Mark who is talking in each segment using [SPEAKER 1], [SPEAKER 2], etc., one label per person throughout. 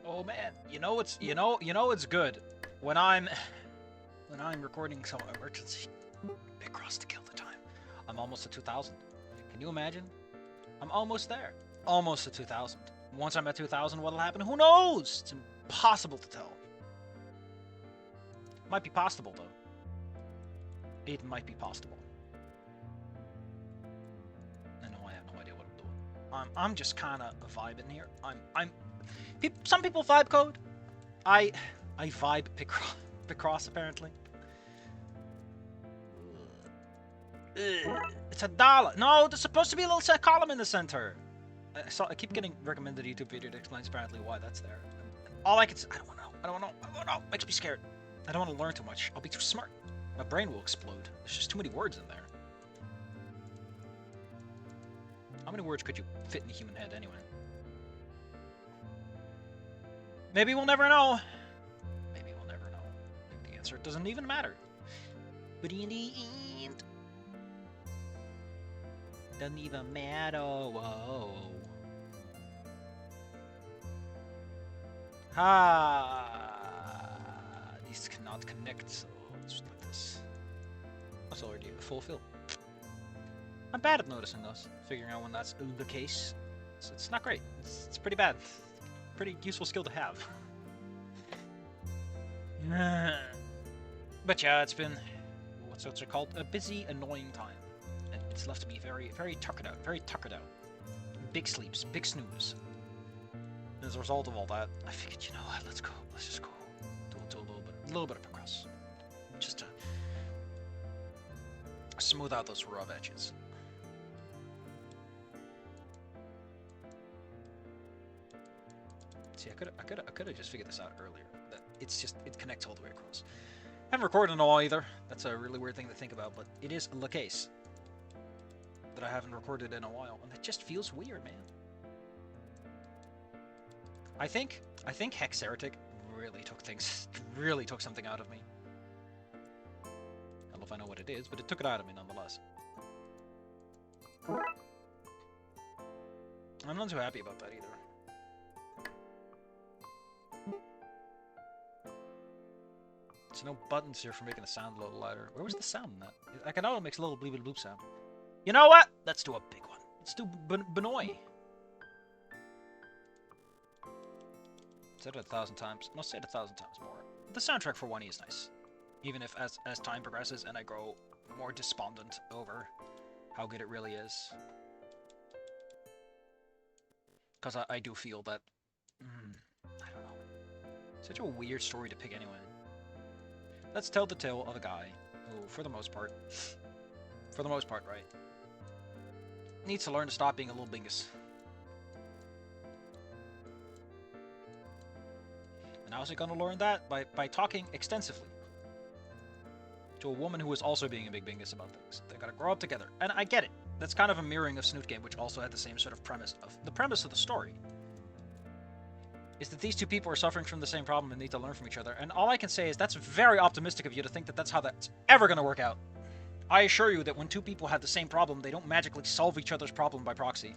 [SPEAKER 1] Oh man, it's good when I'm recording some emergency Picross to kill the time. I'm almost at 2,000. Can you imagine? I'm almost there. Almost at 2,000. Once I'm at 2,000, what'll happen? Who knows? It's impossible to tell. Might be possible though. It might be possible. I know I have no idea what I'm doing. I'm just kind of vibing here. Some people vibe code. I vibe Picross apparently. It's $1. No, there's supposed to be a little column in the center. I keep getting recommended YouTube video that explains apparently why that's there. All I can say, I don't know. Makes me scared. I don't want to learn too much. I'll be too smart. My brain will explode. There's just too many words in there. How many words could you fit in a human head anyway? Maybe we'll never know. Maybe we'll never know. Maybe the answer doesn't even matter. But in the end, doesn't even matter. Whoa. These cannot connect, so let's just like this. That's already a fulfill. I'm bad at noticing those, figuring out when that's the case. So it's not great. It's pretty bad. Pretty useful skill to have. But yeah, it's been what's it called? A busy, annoying time. And it's left me very, very tuckered out. Big sleeps, big snooze. And as a result of all that, I figured, you know what, let's just go do a little bit of Picross. Just to smooth out those rough edges. See, I could have just figured this out earlier. That it connects all the way across. I haven't recorded in a while either. That's a really weird thing to think about, but it is the case that I haven't recorded in a while, and it just feels weird, man. I think Hex Heretic really took something out of me. I don't know if I know what it is, but it took it out of me nonetheless. I'm not too happy about that either. There's no buttons here for making the sound a little louder. Where was the sound in that? I can know it makes a little bleep bloop sound. You know what? Let's do a big one. Let's do Benoy. Said it 1,000 times. No, say it 1,000 times more. The soundtrack for Wani is nice. Even if as time progresses and I grow more despondent over how good it really is. Because I do feel that... I don't know. Such a weird story to pick anyway. Let's tell the tale of a guy who, for the most part, right, needs to learn to stop being a little bingus. And how is he going to learn that? By talking extensively to a woman who is also being a big bingus about things. They gotta grow up together. And I get it. That's kind of a mirroring of Snoot Game, which also had the same sort of premise. The premise of the story is that these two people are suffering from the same problem and need to learn from each other. And all I can say is that's very optimistic of you to think that that's how that's ever going to work out. I assure you that when two people have the same problem, they don't magically solve each other's problem by proxy.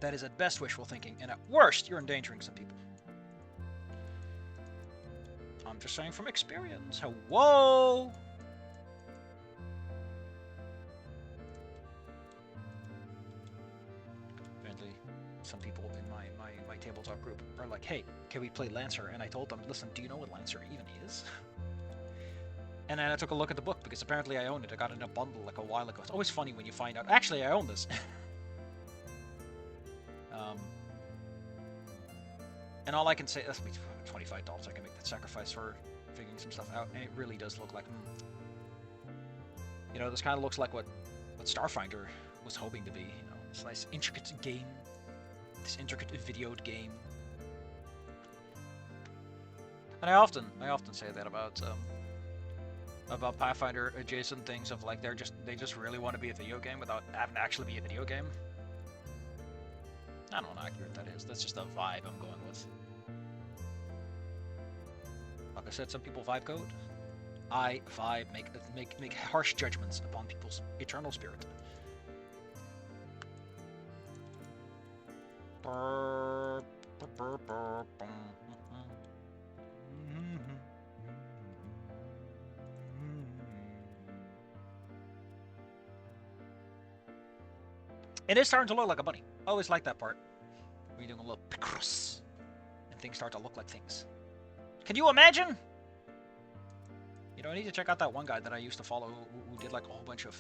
[SPEAKER 1] That is at best wishful thinking, and at worst, you're endangering some people. I'm just saying from experience. Whoa! Apparently, some people in my tabletop group are like, hey, can we play Lancer? And I told them, listen, do you know what Lancer even is? And then I took a look at the book, because apparently I own it. I got it in a bundle like a while ago. It's always funny when you find out, actually, I own this. And all I can say, that's $25. I can make that sacrifice for figuring some stuff out, and it really does look like, you know, this kind of looks like what Starfinder was hoping to be. You know, this nice intricate game, this intricate videoed game. And I often say that about Pathfinder adjacent things of like they just really want to be a video game without having to actually be a video game. I don't know how accurate that is. That's just the vibe I'm going with. Like I said, some people vibe code. I vibe, make harsh judgments upon people's eternal spirit. It is starting to look like a bunny. I always like that part. When you're doing a little Picross, and things start to look like things. Can you imagine? You know, I need to check out that one guy that I used to follow who did like a whole bunch of...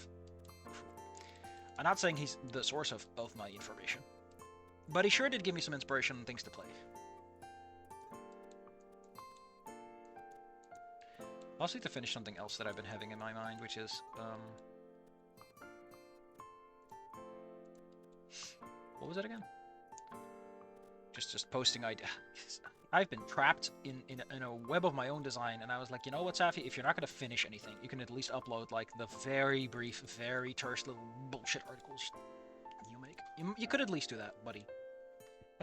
[SPEAKER 1] I'm not saying he's the source of my information, but he sure did give me some inspiration and things to play. I also need to finish something else that I've been having in my mind, which is... what was it again? Just posting ideas. I've been trapped in a web of my own design, and I was like, you know what, Safi? If you're not going to finish anything, you can at least upload, like, the very brief, very terse little bullshit articles you make. You could at least do that, buddy.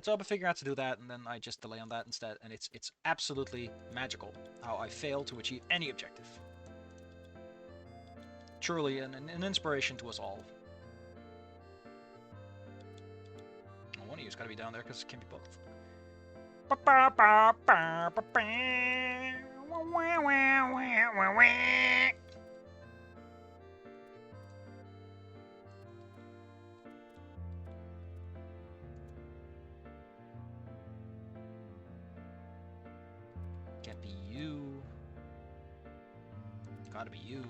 [SPEAKER 1] So I've been figuring out to do that, and then I just delay on that instead, and it's absolutely magical how I fail to achieve any objective. Truly an inspiration to us all. One of you's got to be down there because it can't be both. Can't be you. Gotta be you.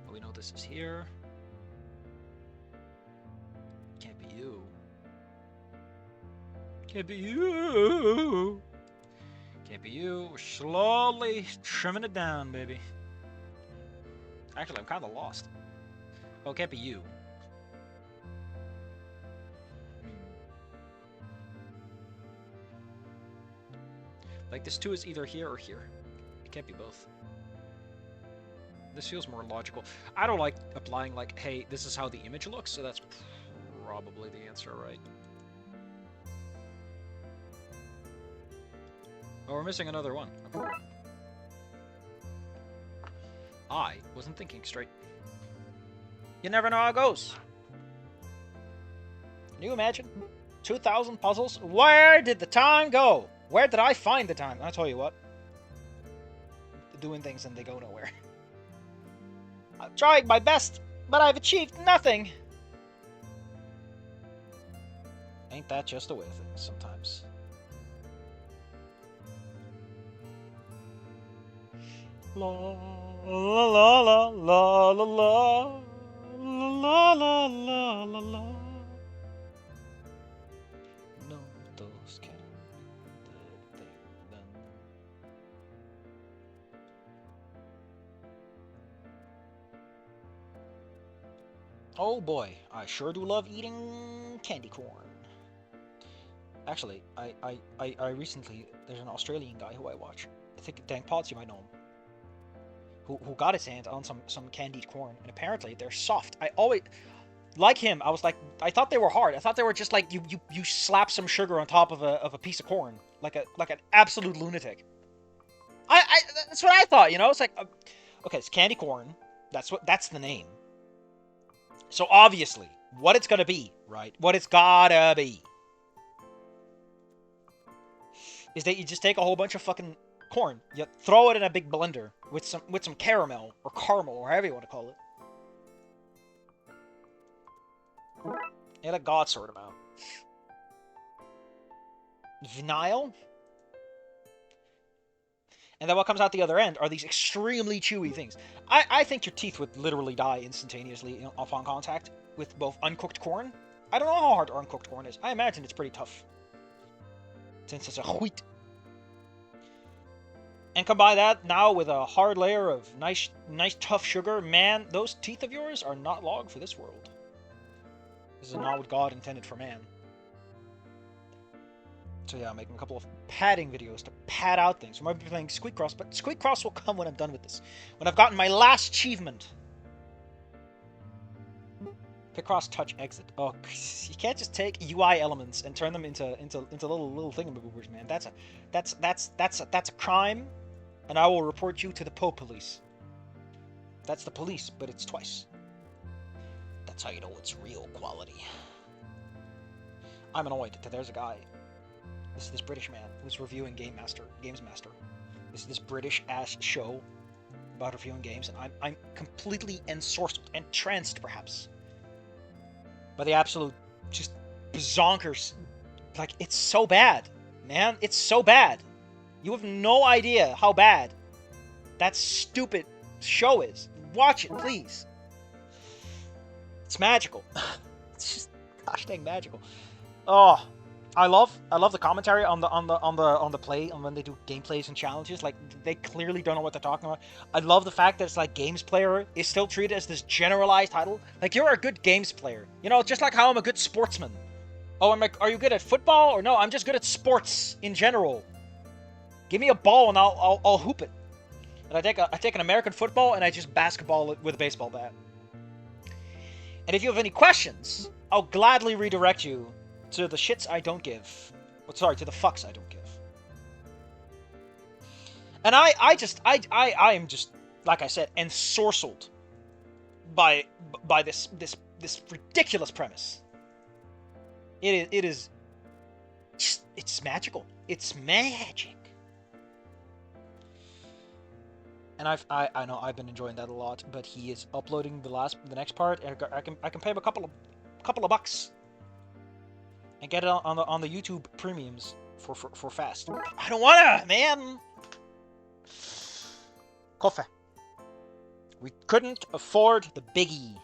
[SPEAKER 1] But we know this is here. Can't be you. Can't be you. Can't be you. We're slowly trimming it down, baby. Actually, I'm kind of lost. Oh, it can't be you. Like, this 2 is either here or here. It can't be both. This feels more logical. I don't like applying, like, hey, this is how the image looks, so that's probably the answer, right? Oh, we're missing another one. Okay. I wasn't thinking straight. You never know how it goes. Can you imagine? 2,000 puzzles? Where did the time go? Where did I find the time? I'll tell you what. Doing things and they go nowhere. I'm trying my best, but I've achieved nothing. Ain't that just the way of things sometimes? La la la la la la la la la la la la. No, those can't be the thing then. Oh boy, I sure do love eating candy corn. Actually, I recently, there's an Australian guy who I watch. I think Dan Potts, you might know him. Who got his hands on some candied corn, and apparently they're soft. I always, like him, I was like, I thought they were hard. I thought they were just like you slap some sugar on top of a piece of corn, like an absolute lunatic. That's what I thought, you know. It's like, okay, it's candy corn. That's the name. So obviously, what it's gonna be, right? What it's gotta be is that you just take a whole bunch of fucking corn, you throw it in a big blender with some caramel or however you want to call it. You let God sort them out. Vinyl. And then what comes out the other end are these extremely chewy things. I think your teeth would literally die instantaneously upon contact with both uncooked corn. I don't know how hard uncooked corn is. I imagine it's pretty tough, since it's a wheat. And combine that now with a hard layer of nice tough sugar. Man, those teeth of yours are not long for this world. This is not what God intended for man. So yeah, I'm making a couple of padding videos to pad out things. We might be playing Squeakcross, but Squeakcross will come when I'm done with this. When I've gotten my last achievement. Picross touch exit. Oh, you can't just take UI elements and turn them into little thingamaboobers, man. That's a crime, and I will report you to the police. That's the police, but it's twice. That's how you know it's real quality. I'm annoyed that there's a guy, this British man, who's reviewing Games Master. This British ass show about reviewing games, and I'm completely entranced, perhaps, by the absolute just zonkers. Like, it's so bad, man. It's so bad. You have no idea how bad that stupid show is. Watch it, please. It's magical. It's just gosh dang magical. Oh, I love the commentary on the play, and when they do gameplays and challenges. Like, they clearly don't know what they're talking about. I love the fact that it's like games player is still treated as this generalized title. Like, you're a good games player. You know, just like how I'm a good sportsman. Oh, I'm like, are you good at football? Or no, I'm just good at sports in general. Give me a ball and I'll hoop it. And I take an American football and I just basketball it with a baseball bat. And if you have any questions, I'll gladly redirect you to the shits I don't give. Well, sorry, to the fucks I don't give. And I am just, like I said, ensorcelled by this ridiculous premise. It is it's magical. It's magic. And I know I've been enjoying that a lot, but he is uploading the next part. I can pay him a couple of bucks and get it on the YouTube premiums for fast. I don't wanna, man. Coffee. We couldn't afford the biggie.